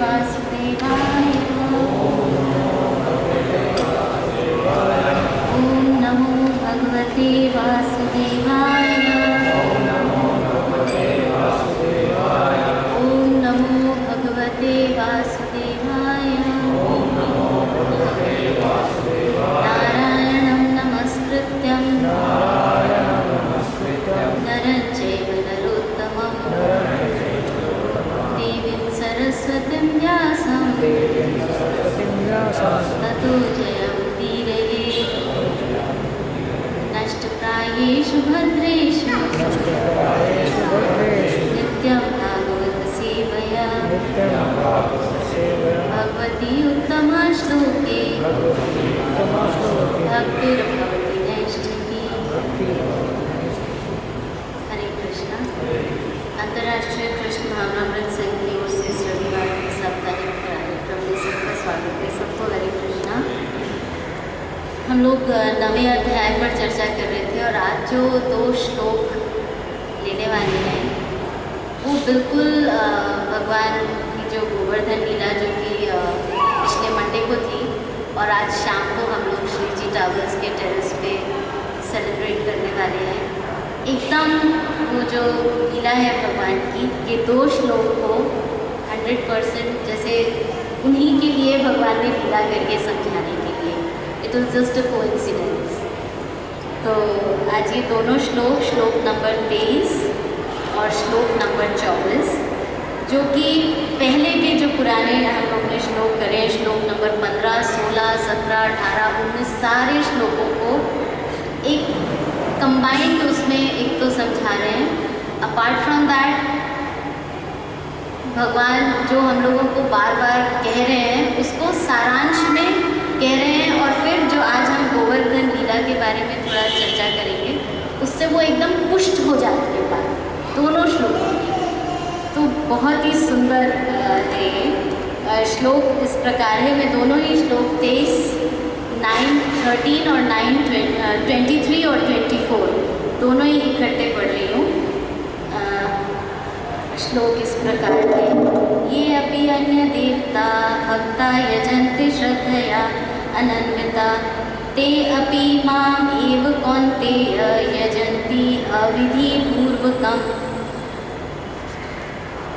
वासुदेवाय। ओम नमो भगवते वासुदेवाय। ओम नमो भगवते वासुदेवाय। नारायणं नमस्कृत्यं नरं चैव नरोत्तमं देवीं सरस्वतीं व्यासं ततो जयमुदीरयेत्। नष्टप्रायेषु भद्रेषु नित्यं भागवत सेवया भगवती उत्तमा श्लोके भक्तिर्भवति नैष्ठिकी। हरे कृष्णा। अंतर्राष्ट्रीय कृष्ण भावनामृत संघ की ओर से इस रविवार के साप्ताहिक कार्यक्रम में सबका स्वागत है। सबको हरे कृष्णा। हम लोग 9वें अध्याय पर चर्चा कर रहे थे और आज जो 2 श्लोक लेने वाले हैं वो बिल्कुल भगवान की जो गोवर्धन लीला जो कि पिछले मंडे को थी और आज शाम को हम लोग श्री जी टावर्स के टेरेस पे सेलिब्रेट करने वाले हैं। एकदम वो जो लीला है भगवान की, ये 2 श्लोक को 100% जैसे उन्हीं के लिए भगवान ने लीला करके समझाने के लिए, it was just a coincidence. तो आज ये दोनों श्लोक, श्लोक नंबर 23 और श्लोक नंबर 24, जो कि पहले के जो पुराने हम लोग ने श्लोक करे, श्लोक नंबर 15, 16, 17, 18, 19 सारे श्लोकों को एक कंबाइंड उसमें एक तो समझा रहे हैं। अपार्ट फ्रॉम दैट भगवान जो हम लोगों को बार बार कह रहे हैं उसको सारांश में कह रहे हैं और फिर जो आज हम गोवर्धन लीला के बारे में थोड़ा चर्चा करेंगे उससे वो एकदम पुष्ट हो जाती है बात दोनों श्लोकों की। तो बहुत ही सुंदर है ये श्लोक। इस प्रकार है, मैं दोनों ही श्लोक 23, 9, 13 और 9, 23 और 24 दोनों ही इकट्ठे पढ़ रही हूँ। श्लोक इस प्रकार है। ये अपि अन्य देवता भक्ता यजन्ति श्रद्धया अनन्विता ते अपि माम् एव कौन्तेय यजन्ति अविधिपूर्वकम्।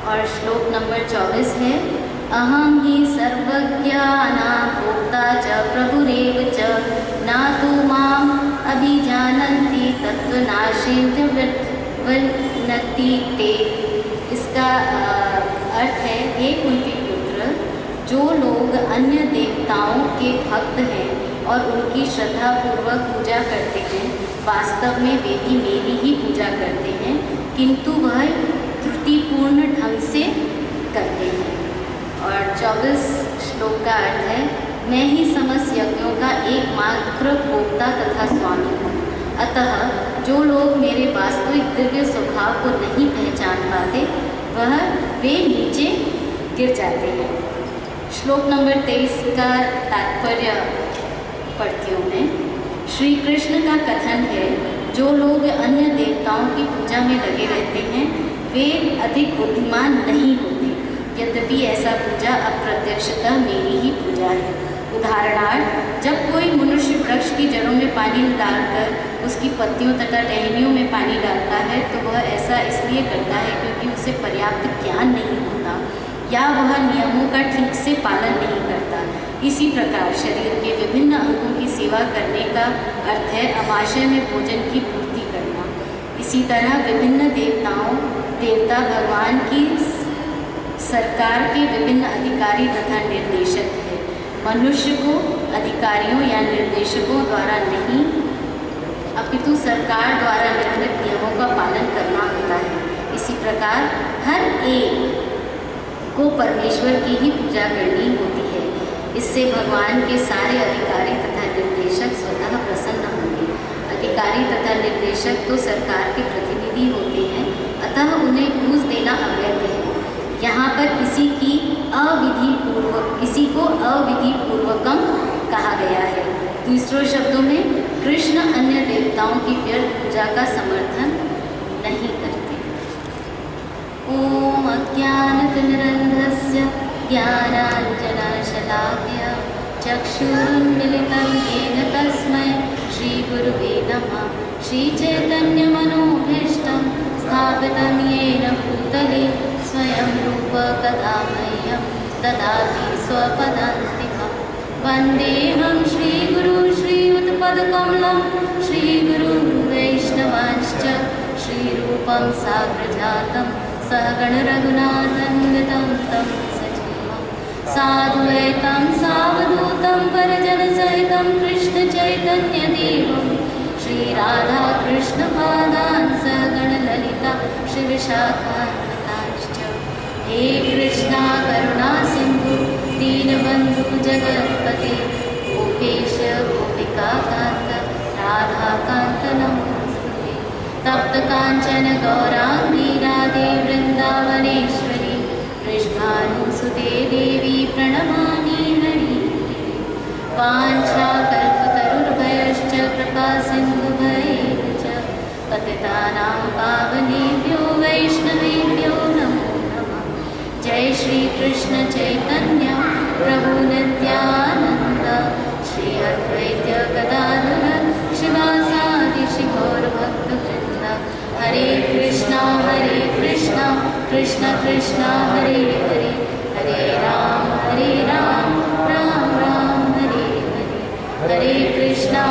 और श्लोक नंबर 24 है। अहम ही सर्वज्ञाना भोक्ता च प्रभुरेव च न तु माम् अभिजानन्ति तत्त्वनाशेऽन्त्यवृत्ति ते। इसका अर्थ है, हे कुंती पुत्र, जो लोग अन्य देवताओं के भक्त हैं और उनकी श्रद्धापूर्वक पूजा करते हैं, वास्तव में वे भी मेरी ही पूजा करते हैं, किंतु वह त्रुटिपूर्ण ढंग से करते हैं। और 24 श्लोक का अर्थ है, मैं ही समस्त यज्ञों का एकमात्र भोक्ता तथा स्वामी हूँ, अतः जो लोग मेरे वास्तविक दिव्य स्वभाव को नहीं पहचान पाते वे नीचे गिर जाते हैं। श्लोक नंबर 23 का तात्पर्य पढ़ती हूँ मैं। श्री कृष्ण का कथन है, जो लोग अन्य देवताओं की पूजा में लगे रहते हैं वे अधिक बुद्धिमान नहीं होते, यद्यपि ऐसा पूजा अप्रत्यक्षतः मेरी ही पूजा है। उदाहरणार्थ, जब कोई मनुष्य वृक्ष की जड़ों में पानी डालकर उसकी पत्तियों तथा टहनियों में पानी डालता है तो वह ऐसा इसलिए करता है क्योंकि उसे पर्याप्त ज्ञान नहीं होता या वह नियमों का ठीक से पालन नहीं करता। इसी प्रकार शरीर के विभिन्न अंगों की सेवा करने का अर्थ है अमाशय में भोजन की पूर्ति करना। इसी तरह विभिन्न देवता भगवान की सरकार के विभिन्न अधिकारी तथा निर्देशक है। मनुष्य को अधिकारियों या निर्देशकों द्वारा नहीं अपितु सरकार द्वारा निर्मित नियमों का पालन करना होता है। इसी प्रकार हर एक को परमेश्वर की ही पूजा करनी होती है। इससे भगवान के सारे अधिकारी तथा निर्देशक स्वतः प्रसन्न होंगे। अधिकारी तथा निर्देशक तो सरकार के प्रतिनिधि होते हैं, अतः उन्हें घूस देना अवैध है। यहाँ पर किसी को अविधि पूर्वकम कहा गया है। दूसरों शब्दों में कृष्ण अन्य देवताओं की व्यर्थ पूजा का समर्थन नहीं करते। ओम अज्ञानतिमिरन्धस्य ज्ञानाञ्जनशलाकया चक्षुरुन्मिलितं येन तस्मै श्रीगुरुवे नमः। श्रीचैतन्यमनोभीष्टं स्थापितं येन भूतले स्वयं रूप कदा मह्यं ददाति स्वपदान्तिकं। वन्देऽहं श्रीगुरु श्रीयुतपदकमलं श्रीगुरुं वैष्णवांश्च श्रीरूपं साग्रजातं सहगणरघुनाथं वितं तं सजीवं साद्वैतं सावधूतं परजनसहितं कृष्णचैतन्यदेवं श्रीराधाकृष्णपादान् सहगणललिता श्रीविशाखान्वितांश्च। हे कृष्णा करुणा सिन्धु दीनबन्धु जगत्पते गोपेश गोपिकाकान्त राधाकान्त नमोऽस्तुते। तप्तकाञ्चन गौराङ्गी राधे वृन्दावनेश्वरी वृषभानुसुते देवी प्रणमामि हरिप्रिये। वाञ्छाकल्पतरुर्भयश्च कृपासिन्धुभ्यैव च पतितानां पावनेभ्यो वैष्णवेभ्यो नमो नमः। जय श्री कृष्ण चैतन्य प्रभु नित्यानंद श्री अद्वैत गदाधर शिवासादि गौरभक्तवृंद। हरे कृष्णा कृष्ण कृष्ण हरे हरे हरे राम राम राम हरे हरे। हरे कृष्णा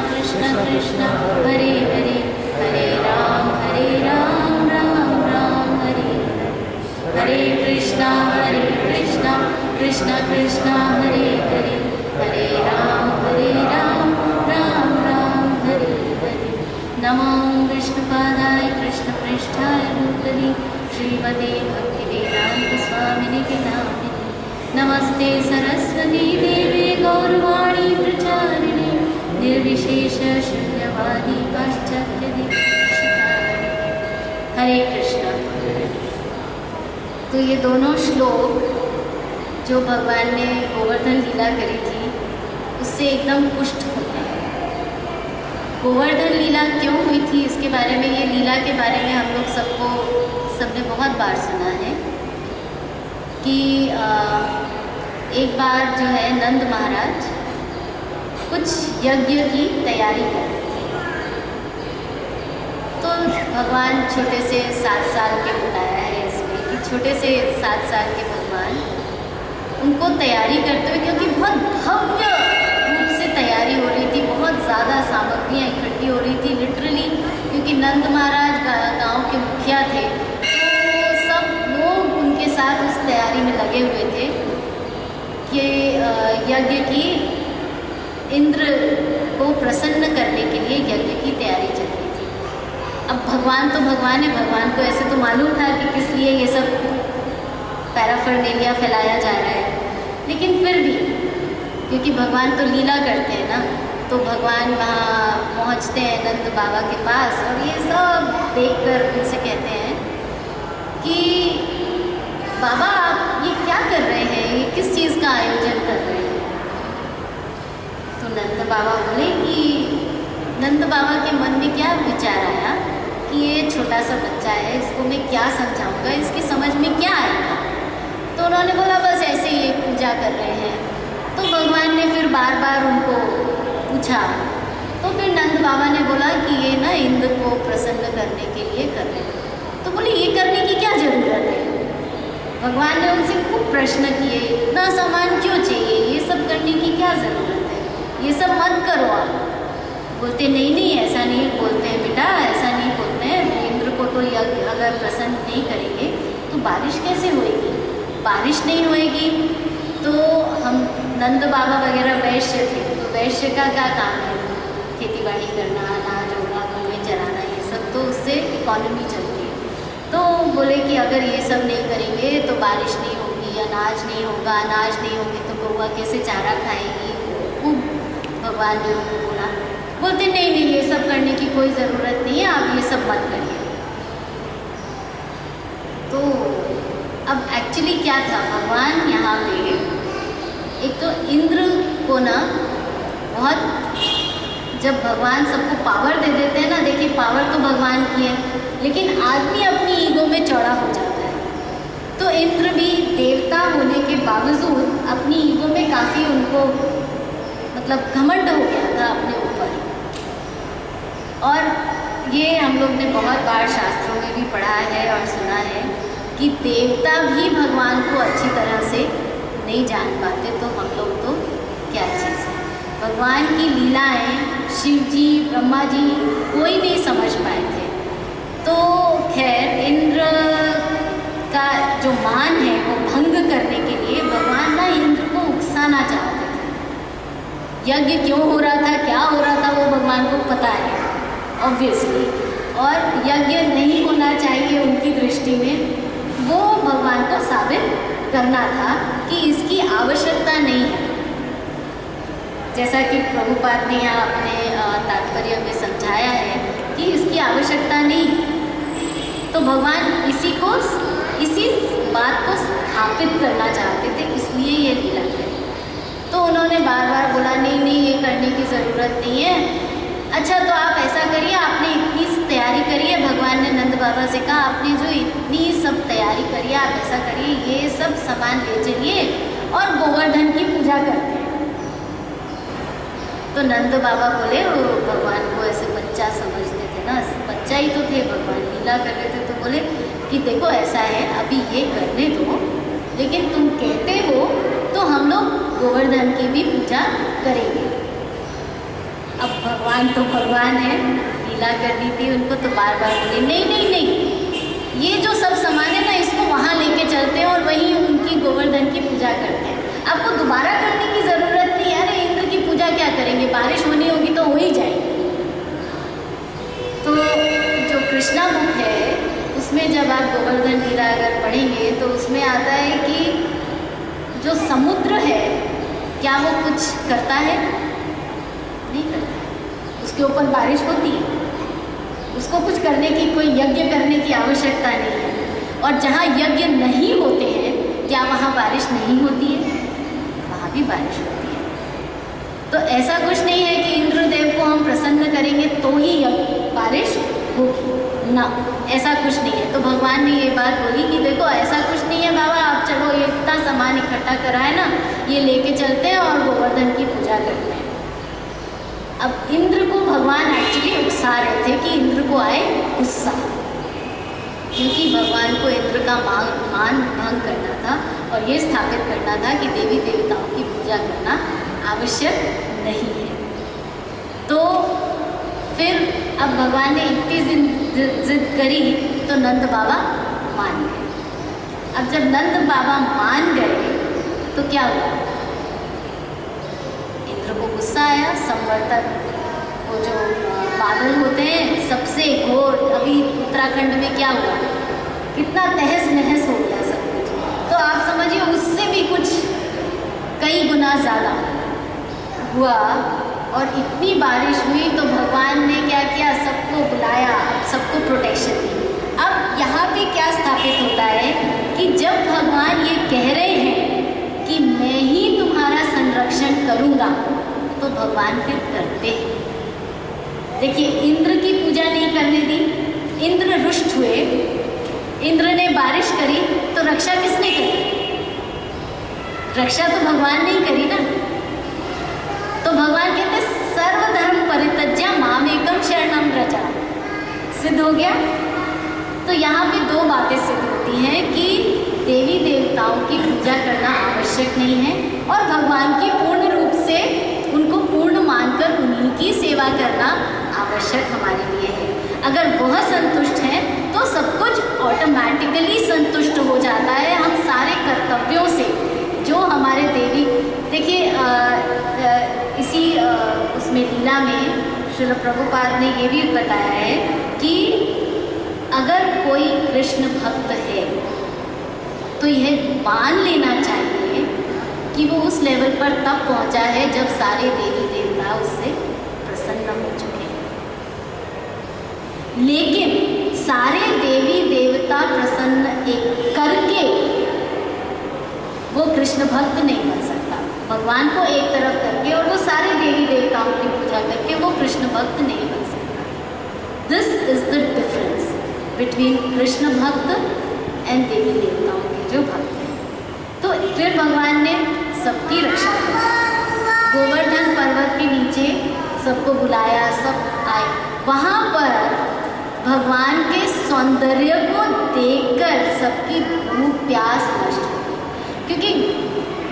कृष्ण कृष्ण हरे हरे हरे राम राम राम हरे हरे। हरे कृष्णा कृष्ण कृष्ण हरे हरे हरे राम राम राम हरे हरे। नमो विष्णुपादाय कृष्णपृष्ठाय भूतले श्रीमते भक्तिवेदांत स्वामिने नामिने। नमस्ते सरस्वती देवे गौरवाणी प्रचारिणे निर्विशेष शून्यवादी पाश्चात्यदेशतारिणे। हरे कृष्ण। तो ये दोनों श्लोक जो भगवान ने गोवर्धन लीला करी थी उससे एकदम पुष्ट होते हैं। गोवर्धन लीला क्यों हुई थी इसके बारे में, ये लीला के बारे में हम लोग सबने बहुत बार सुना है कि एक बार जो है नंद महाराज कुछ यज्ञ की तैयारी कर रहे थे। तो भगवान छोटे से 7 साल के बताया है इसमें कि छोटे से 7 साल के भगवान उनको तैयारी करते हुए, क्योंकि बहुत भव्य रूप से तैयारी हो रही थी, बहुत ज़्यादा सामग्रियाँ इकट्ठी हो रही थी लिटरली, क्योंकि नंद महाराज गांव के मुखिया थे तो सब लोग उनके साथ उस तैयारी में लगे हुए थे कि यज्ञ की इंद्र को प्रसन्न करने के लिए यज्ञ की तैयारी चल रही थी। अब भगवान तो भगवान है, भगवान को ऐसे तो मालूम था कि किस लिए ये सब पैराफर्नेलिया फैलाया जा रहा है, लेकिन फिर भी क्योंकि भगवान तो लीला करते हैं ना, तो भगवान वहाँ पहुँचते हैं नंद बाबा के पास और ये सब देखकर उनसे कहते हैं कि बाबा आप ये क्या कर रहे हैं, ये किस चीज़ का आयोजन कर रहे हैं। तो नंद बाबा बोले कि नंद बाबा के मन में क्या विचार आया कि ये छोटा सा बच्चा है, इसको मैं क्या समझाऊंगा, इसकी समझ में क्या आएगा। तो उन्होंने बोला बस ऐसे ही एक पूजा कर रहे हैं। तो भगवान ने फिर बार बार उनको पूछा, तो फिर नंद बाबा ने बोला कि ये ना इंद्र को प्रसन्न करने के लिए कर रहे हैं। तो बोले ये करने की क्या ज़रूरत है। भगवान ने उनसे खूब प्रश्न किए, इतना सामान क्यों चाहिए, ये सब करने की क्या ज़रूरत है, ये सब मत करो आप। बोलते नहीं ऐसा नहीं बोलते हैं बेटा, ऐसा नहीं बोलते हैं। इंद्र को तो यज्ञ अगर प्रसन्न नहीं करेंगे तो बारिश कैसे होएगी, बारिश नहीं होएगी तो हम नंद बाबा वगैरह वैश्य थे, तो वैश्य का क्या काम है, खेती बाड़ी करना, अनाज होना, गौवें चराना, ये सब तो उससे इकॉनमी चलती है। तो बोले कि अगर ये सब नहीं करेंगे तो बारिश नहीं होगी, अनाज नहीं होगा, अनाज नहीं होगी तो गौवा कैसे चारा खाएगी। खूब भगवान ने उनको बोला। बोलते नहीं ये सब करने की कोई ज़रूरत नहीं है, आप ये सब मत करिए। तो अब एक्चुअली क्या था, भगवान यहाँ पे एक तो इंद्र को ना बहुत, जब भगवान सबको पावर दे देते हैं ना, देखिए पावर तो भगवान की है, लेकिन आदमी अपनी ईगो में चौड़ा हो जाता है। तो इंद्र भी देवता होने के बावजूद अपनी ईगो में काफ़ी उनको मतलब घमंड हो गया था अपने ऊपर। और ये हम लोग ने बहुत बार शास्त्रों में भी पढ़ा है और सुना है कि देवता भी भगवान को अच्छी तरह से नहीं जान पाते, तो हम लोग तो क्या चीज़ है। भगवान की लीलाएं शिव जी, ब्रह्मा जी कोई नहीं समझ पाए थे। तो खैर इंद्र का जो मान है वो भंग करने के लिए भगवान ना इंद्र को उकसाना चाहते थे। यज्ञ क्यों हो रहा था, क्या हो रहा था, वो भगवान को पता है ऑब्वियसली, और यज्ञ नहीं होना चाहिए उनकी दृष्टि में, वो भगवान को साबित करना था कि इसकी आवश्यकता नहीं है। जैसा कि प्रभुपाद ने यहाँ अपने तात्पर्य में समझाया है कि इसकी आवश्यकता नहीं है, तो भगवान इसी बात को स्थापित करना चाहते थे, इसलिए ये लीला है। तो उन्होंने बार बार बोला नहीं नहीं ये करने की ज़रूरत नहीं है। अच्छा तो आप ऐसा करिए, आपने इतनी तैयारी करी है, भगवान ने नंद बाबा से कहा आपने जो इतनी सब तैयारी करी है, आप ऐसा करिए ये सब सामान ले चलिए और गोवर्धन की पूजा करते हैं। तो नंद बाबा बोले, वो भगवान को ऐसे बच्चा समझते थे ना, बच्चा ही तो थे, भगवान लीला कर रहे थे, तो बोले कि देखो ऐसा है अभी ये करने दो, लेकिन तुम कहते हो तो हम लोग गोवर्धन की भी पूजा करेंगे। अब भगवान तो भगवान है, लीला करनी थी उनको, तो बार बार बोले नहीं नहीं नहीं, ये जो सब सामान है ना इसको वहाँ लेके चलते हैं और वहीं उनकी गोवर्धन की पूजा करते हैं, आपको दोबारा करने की ज़रूरत नहीं है। अरे इंद्र की पूजा क्या करेंगे, बारिश होनी होगी तो हो ही जाएगी। तो जो कृष्णा बुक है उसमें जब आप गोवर्धन लीला अगर पढ़ेंगे तो उसमें आता है कि जो समुद्र है क्या वो कुछ करता है, नहीं करता है, उसके ऊपर बारिश होती है, उसको कुछ करने की, कोई यज्ञ करने की आवश्यकता नहीं है। और जहाँ यज्ञ नहीं होते हैं क्या वहाँ बारिश नहीं होती है, वहाँ भी बारिश होती है। तो ऐसा कुछ नहीं है कि इंद्रदेव को हम प्रसन्न करेंगे तो ही बारिश होगी, ना, ऐसा कुछ नहीं है। तो भगवान ने ये बात बोली कि देखो ऐसा कुछ नहीं है बाबा, आप चलो ये इतना सामान इकट्ठा करा है ना, ये लेके चलते हैं और गोवर्धन की पूजा करते हैं। अब इंद्र को भगवान एक्चुअली उकसा रहे थे कि इंद्र को आए गुस्सा, क्योंकि भगवान को इंद्र का मान भंग करना था और ये स्थापित करना था कि देवी देवताओं की पूजा करना आवश्यक नहीं है। तो फिर अब भगवान ने इतनी जिद करी तो नंद बाबा मान गए। अब जब नंद बाबा मान गए तो क्या हुआ, इंद्र को गुस्सा आया। संवर्तक वो जो बादल होते हैं सबसे घोर, अभी उत्तराखंड में क्या हुआ, कितना तहस नहस हो गया सब कुछ, तो आप समझिए उससे भी कुछ कई गुना ज़्यादा हुआ और इतनी बारिश हुई। तो भगवान ने क्या किया, सबको बुलाया, सबको प्रोटेक्शन दी। अब यहाँ पे क्या स्थापित होता है कि जब भगवान ये कह रहे हैं कि मैं ही तुम्हारा संरक्षण करूँगा, तो भगवान फिर करते हैं। देखिए इंद्र की पूजा नहीं करने दी, इंद्र रुष्ट हुए, इंद्र ने बारिश करी, तो रक्षा किसने करी, रक्षा तो भगवान ने ही करी ना। तो भगवान कहते सर्वधर्म परित्यज्य मामेकम शरणम व्रजा, सिद्ध हो गया। तो यहाँ पे दो बातें सिद्ध होती हैं कि देवी देवताओं की पूजा करना आवश्यक नहीं है और भगवान की पूर्ण रूप से उनको पूर्ण मानकर उन्हीं की सेवा करना आवश्यक हमारे लिए है। अगर वह संतुष्ट हैं तो सब कुछ ऑटोमेटिकली संतुष्ट हो जाता है। हम सारे कर्तव्यों से जो हमारे देवी, देखिए इसी उसमें लीला में श्रील प्रभुपाद ने ये भी बताया है कि अगर कोई कृष्ण भक्त है तो यह मान लेना चाहिए कि वो उस लेवल पर तब पहुंचा है जब सारे देवी देवता उससे प्रसन्न हो चुके हैं। लेकिन सारे देवी देवता प्रसन्न एक करके वो कृष्ण भक्त नहीं बन सकता। भगवान को एक तरफ करके और वो सारे देवी देवताओं की पूजा करके वो कृष्ण भक्त नहीं बन सकता। This is the difference between Krishna भक्त एंड देवी देवताओं के जो भक्त हैं। तो फिर भगवान ने सबकी रक्षा की। गोवर्धन पर्वत के नीचे सबको बुलाया, सब आए। वहाँ पर भगवान के सौंदर्य को देखकर सबकी भूख प्यास नष्ट हो गई, क्योंकि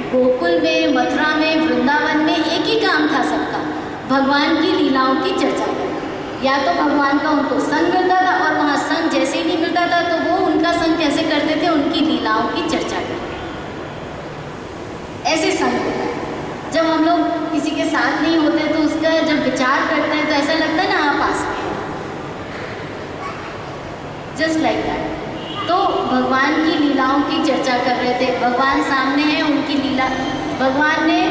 गोकुल में, मथुरा में, वृंदावन में एक ही काम था सबका, भगवान की लीलाओं की चर्चा करना। या तो भगवान का उनको संग मिलता था, और वहाँ संग जैसे ही नहीं मिलता था तो वो उनका संग कैसे करते थे, उनकी लीलाओं की चर्चा करते। ऐसे संग होता है। जब हम लोग किसी के साथ नहीं होते तो उसका जब विचार करते हैं तो ऐसा लगता है ना हाँ पास में है, जस्ट लाइक दैट। तो भगवान की लीलाओं की चर्चा कर रहे थे, भगवान सामने हैं, उनकी लीला। भगवान ने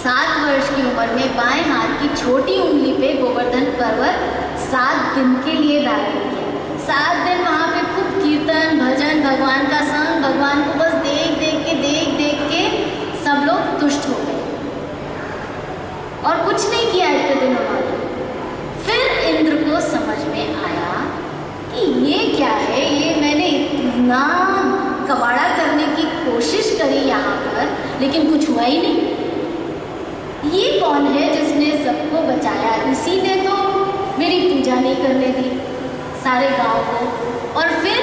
7 वर्ष की उम्र में बाएं हाथ की छोटी उंगली पे गोवर्धन पर्वत 7 दिन के लिए धारण किया। 7 दिन वहाँ पे खूब कीर्तन, भजन, भगवान का संग, भगवान को बस देख देख के सब लोग तुष्ट हो गए, और कुछ नहीं किया इतने दिन उन्होंने। फिर इंद्र को समझ में आया कि ये क्या है, ये मैंने इतना कबाड़ा करने की कोशिश करी यहाँ पर, लेकिन कुछ हुआ ही नहीं। ये कौन है जिसने सबको बचाया? इसी ने तो मेरी पूजा नहीं करने दी सारे गांव को, और फिर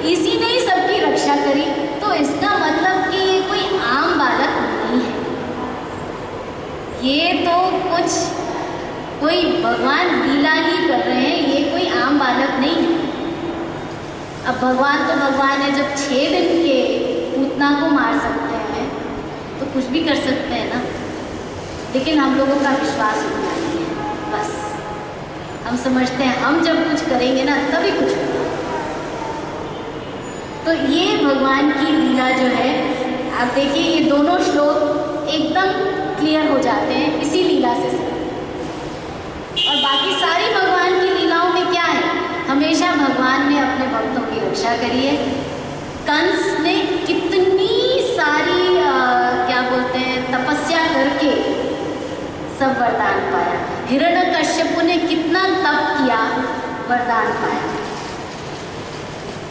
इसी ने ही सबकी रक्षा करी। तो इसका मतलब कि ये कोई आम बालक नहीं है, ये तो कोई भगवान लीला ही कर रहे हैं, ये कोई आम बालक नहीं है। अब भगवान तो भगवान है, जब 6 दिन के पूतना को मार सकते हैं तो कुछ भी कर सकते हैं ना। लेकिन हम लोगों का विश्वास उतना नहीं है। बस हम समझते हैं हम जब कुछ करेंगे ना तभी कुछ होगा। तो ये भगवान की लीला जो है, आप देखिए ये दोनों श्लोक एकदम क्लियर हो जाते हैं इसी लीला से। और बाकी सारी भगवान की लीलाओं में क्या है, हमेशा भगवान ने अपने भक्तों की रक्षा करी है। कंस ने कितनी सारी क्या बोलते हैं तपस्या करके सब वरदान पाया। हिरण्यकश्यप ने कितना तप किया, वरदान पाया।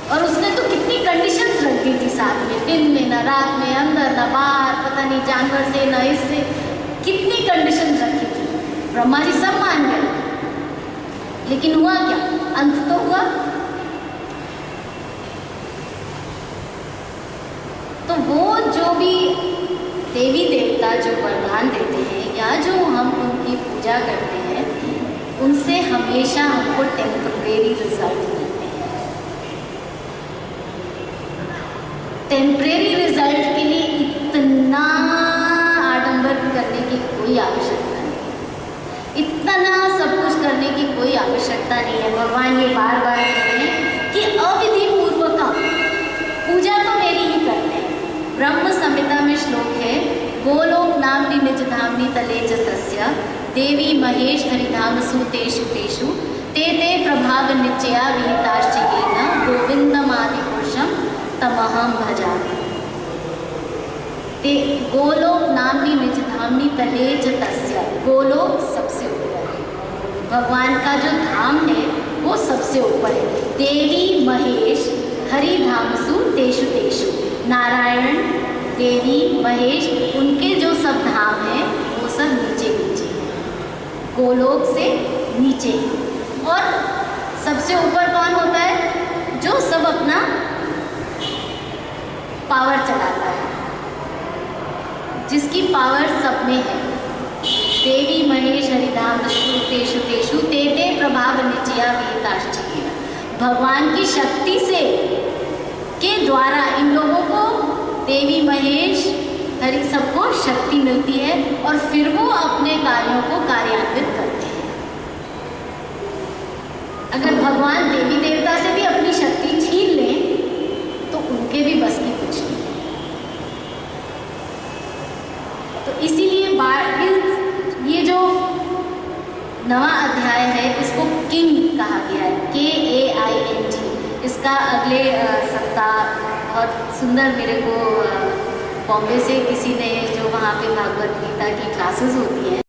और उसने तो कितनी कंडीशंस रख दी थी साथ में, दिन में न रात में, अंदर न बाहर, पता नहीं जानवर से न इससे, कितनी कंडीशंस रखी थी। ब्रह्मा जी सब मान गए, लेकिन हुआ क्या? अंत तो हुआ। तो वो जो भी देवी देवता जो वरदान देते हैं या जो हम उनकी पूजा करते हैं, उनसे हमेशा हमको टेम्परेरी रिजल्ट मिलते हैं। टेम्परेरी रिजल्ट के लिए इतना आडंबर करने की कोई आवश्यकता नहीं, इतना सब कुछ करने की कोई आवश्यकता नहीं है। भगवान ये बार बार कह रहे हैं कि अविधि पूर्वक पूजा तो मेरी ही करते हैं। ब्रह्म संहिता में श्लोक है, गोलोक नाम्नि निज धाम्नि तले च तस्य देवी महेश हरिधाम सुतेषु तेषु ते ते प्रभाव निश्चया विहिताश्च येन गोविंदमादि पुरुषम तमहम भजामि। ते गोलोक नाम्नि निज धाम्नि तले च तस्य, गोलोक सबसे ऊपर है, भगवान का जो धाम है वो सबसे ऊपर है। देवी महेश हरिधामसु तेषु तेषु, नारायण, देवी, महेश, उनके जो सब धाम हैं वो सब नीचे नीचे हैं, गोलोक से नीचे। और सबसे ऊपर कौन होता है? जो सब अपना पावर चलाता है, जिसकी पावर सब में है। देवी महेश हरिधाम तेषु तेषु ते ते प्रभाव निचया विहिताश्च येन, भगवान की शक्ति से के द्वारा इन लोगों को, देवी महेश हरि सबको शक्ति मिलती है, और फिर वो अपने कार्यों को कार्यान्वित करते हैं। अगर भगवान देवी देवता से भी अपनी शक्ति छीन लें तो उनके भी बस की कुछ नहीं। तो इसीलिए ये जो 9वां अध्याय है इसको किंग कहा गया है, KAING। इसका अगले सप्ताह बहुत सुंदर, मेरे को बॉम्बे से किसी ने, जो वहाँ पे भागवत गीता की क्लासेस होती हैं,